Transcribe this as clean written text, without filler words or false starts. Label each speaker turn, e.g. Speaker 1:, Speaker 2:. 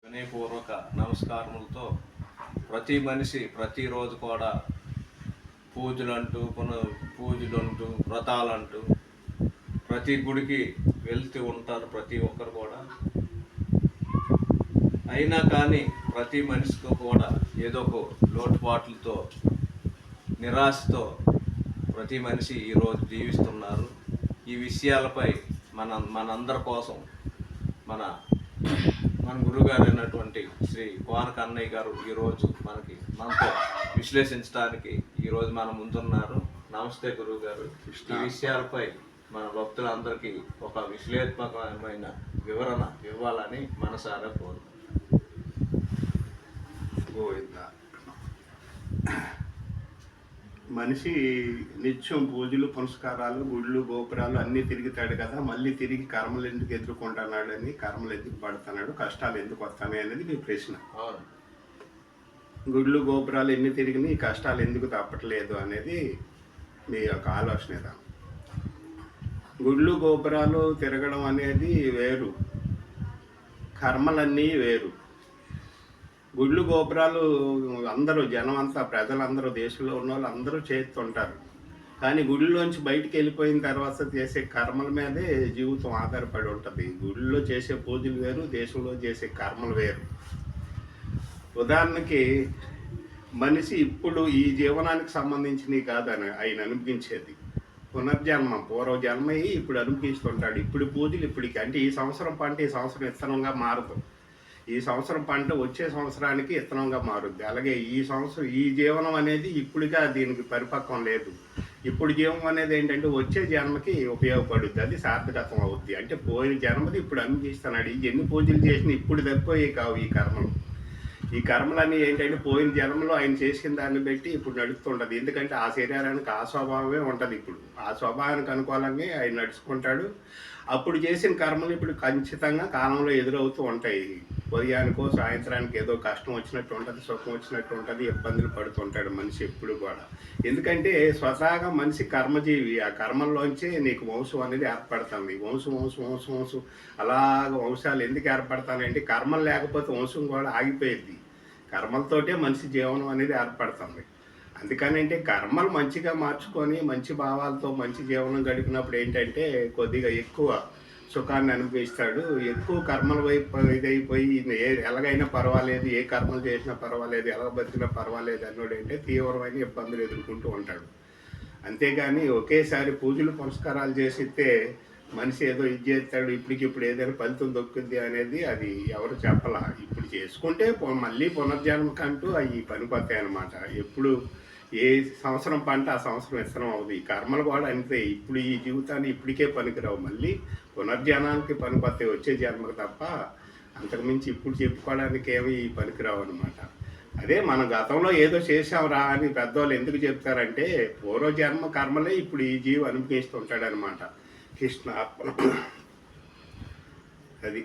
Speaker 1: వినయపూర్వక నమస్కారములతో ప్రతి మనిషి ప్రతిరోజు కూడా పూజలంటూ వ్రతాలంటూ ప్రతి గుడికి వెళ్తూ ఉంటారు ప్రతి ఒక్కరు కూడా. అయినా కానీ ప్రతి మనిషికి కూడా ఏదో ఒక లోటుపాట్లతో నిరాశతో ప్రతి మనిషి ఈరోజు జీవిస్తున్నారు. ఈ విషయాలపై మనందరి కోసం మన గురుగారు అయినటువంటి శ్రీ కోనక అన్నయ్య గారు ఈరోజు మనతో విశ్లేషించడానికి ఈరోజు మన ముందున్నారు. నమస్తే గురువు గారు. ఈ విషయాలపై మన భక్తులందరికీ ఒక విశ్లేషాత్మకమైన వివరణ ఇవ్వాలని మనసారా
Speaker 2: కోరుతున్నాను. మనిషి నిత్యం పూజలు పునస్కారాలు గుళ్ళు గోపురాలు అన్నీ తిరుగుతాడు కదా, మళ్ళీ తిరిగి కర్మలు ఎందుకు ఎదుర్కొంటున్నాడని, కర్మలు ఎందుకు పడుతున్నాడు, కష్టాలు ఎందుకు వస్తాయి అనేది మీ ప్రశ్న. గుళ్ళు గోపురాలు ఎన్ని తిరిగినా ఈ కష్టాలు ఎందుకు తప్పట్లేదు అనేది మీ యొక్క ఆలోచన. గుళ్ళు గోపురాలు తిరగడం అనేది వేరు, కర్మలన్నీ వేరు. గుళ్ళు గోపురాలు అందరూ జనం అంతా ప్రజలందరూ దేశంలో ఉన్న వాళ్ళు అందరూ చేస్తుంటారు. కానీ గుడిలోంచి బయటికి వెళ్ళిపోయిన తర్వాత చేసే కర్మల మీదే జీవితం ఆధారపడి ఉంటుంది. గుడిలో చేసే పూజలు వేరు, దేశంలో చేసే కర్మలు వేరు. ఉదాహరణకి మనిషి ఇప్పుడు ఈ జీవనానికి సంబంధించినవి కాదని ఆయన అనిపించేది పునర్జన్మ, పూర్వజన్మ ఇప్పుడు అనిపిస్తుంటాడు. ఇప్పుడు పూజలు ఇప్పటికి, అంటే ఈ సంవత్సరం పంట ఈ సంవత్సరం విత్తనంగా మారదు, ఈ సంవత్సరం పంట వచ్చే సంవత్సరానికి విత్తనంగా మారుద్ది. అలాగే ఈ జీవనం అనేది ఇప్పుడుగా దీనికి పరిపక్వం లేదు. ఇప్పుడు జీవం అనేది ఏంటంటే వచ్చే జన్మకి ఉపయోగపడుద్ది, అది సార్థకత్వం అవుద్ది. అంటే పోయిన జన్మది ఇప్పుడు అనుభవిస్తున్నాడు. ఎన్ని పూజలు చేసినా ఇప్పుడు తప్పిపోయి కావు ఈ కర్మలు. ఈ కర్మలన్నీ ఏంటంటే పోయిన జన్మలో ఆయన చేసిన దాన్ని బట్టి ఇప్పుడు నడుస్తుంటుంది. ఎందుకంటే ఆ శరీరానికి ఆ స్వభావమే ఉంటుంది. ఇప్పుడు ఆ స్వభావానికి అనుకూలంగా ఆయన నడుచుకుంటాడు. అప్పుడు చేసిన కర్మలు ఇప్పుడు ఖచ్చితంగా కాలంలో ఎదురవుతూ ఉంటాయి. ఉదయానికో సాయంత్రానికి ఏదో కష్టం వచ్చినట్టు ఉంటుంది, సుఖం వచ్చినట్టు ఉంటుంది, ఇబ్బందులు పడుతుంటాడు మనిషి ఎప్పుడు కూడా. ఎందుకంటే స్వతహాగా మనిషి కర్మజీవి. ఆ కర్మల్లోంచే నీకు వంశం అనేది ఏర్పడుతుంది. వంశం అలాగ వంశాలు ఎందుకు ఏర్పడతానంటే కర్మలు లేకపోతే వంశం కూడా ఆగిపోయింది. కర్మలతోటే మనిషి జీవనం అనేది ఏర్పడుతుంది. అందుకనంటే కర్మలు మంచిగా మార్చుకొని మంచి భావాలతో మంచి జీవనం గడిపినప్పుడు ఏంటంటే కొద్దిగా ఎక్కువ సుఖాన్ని అనుభవిస్తాడు. ఎక్కువ కర్మల వైపు ఇదైపోయి ఎలాగైనా పర్వాలేదు, ఏ కర్మలు చేసినా పర్వాలేదు, ఎలా బతికినా పర్వాలేదు అన్నోడు అంటే తీవ్రమైన ఇబ్బందులు ఎదుర్కొంటూ ఉంటాడు. అంతేగాని ఒకేసారి పూజలు పునస్కారాలు చేసిస్తే మనిషి ఏదో ఇది చేస్తాడు, ఇప్పటికిప్పుడు ఏదైనా ఫలితం దొక్కుద్ది అనేది అది ఎవరు చెప్పలా. ఇప్పుడు చేసుకుంటే మళ్ళీ పునర్జన్మకంటూ అవి పనిపోతాయి అన్నమాట. ఎప్పుడు ఏ సంవత్సరం పంట ఆ సంవత్సరం విత్తనం అవుతుంది. ఈ కర్మలు కూడా అంతే. ఇప్పుడు ఈ జీవితాన్ని ఇప్పటికే పనికిరావు, మళ్ళీ పునర్జనానికి పనిపోతాయి వచ్చే జన్మకు తప్ప అంతకుమించి ఇప్పుడు చెప్పుకోవడానికి ఏమి పనికిరావు అనమాట. అదే మన గతంలో ఏదో చేసాంరా అని పెద్దవాళ్ళు ఎందుకు చెప్తారంటే పూర్వజన్మ కర్మలే ఇప్పుడు ఈ జీవి అనుభవిస్తుంటాడనమాట. కృష్ణ అది.